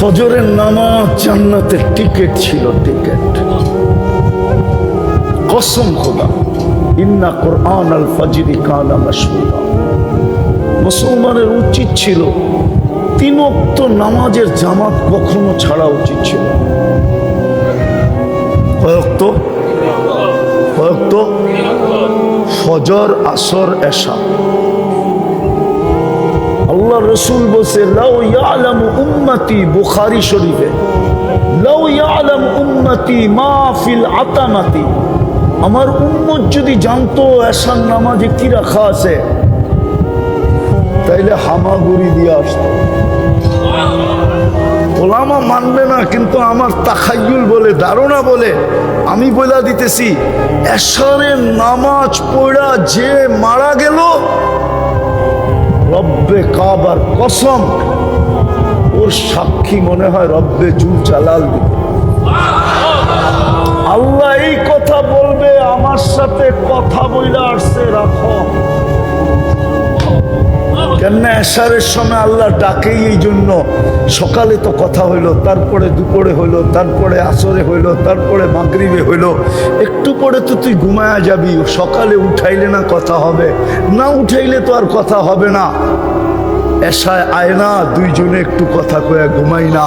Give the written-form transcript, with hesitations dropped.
ফজরের নামাজ জান্নাতের টিকিট ছিল, টিকিট। কসম খোদা, ইন্না কুরআন আল ফাজরি কানা মাশহুদা। মুসলমানের উচিত ছিল 3 ওয়াক্ত নামাজের জামাত কখনো ছাড়া উচিত ছিল। কয়ক্ত? ফজর, আসর, এশা। আল্লাহ রসুল বলছে লাউ ইয়ালামু উম্মতি, বুখারী শরীফে, লাউ ইয়ালামু উম্মতি মা ফিল আতামাতি, আমার উম্মত যদি জানতো এশার নামাজে কি রাখা আছে তাইলে হামাগুড়ি দিয়ে আসতো। ওলামা মানবে না, কিন্তু আমার তাখায়ুল বলে, ধারণা বলে আমি বলে দিতেছি, এশারের নামাজ পড়া যে মারা গেল, রব্বে কাবার কসম, ওর সাক্ষী মনে হয় রব্বে জুল জালাল দিবে। আল্লাহ এই কথা বলবে, আমার সাথে কথা বইলা আসছে, রাখো। কেননা এশারের সময় আল্লাহ ডাকেই এই জন্য। সকালে তো কথা হইলো, তারপরে দুপুরে হইলো, তারপরে আসরে হইলো, তারপরে মাগরিবে হইলো, একটু পরে তো তুই ঘুমায়া যাবি। সকালে উঠাইলে না কথা হবে, না উঠাইলে তো আর কথা হবে না। এশায় আয় না, দুইজনে একটু কথা কয়ে ঘুমাই না।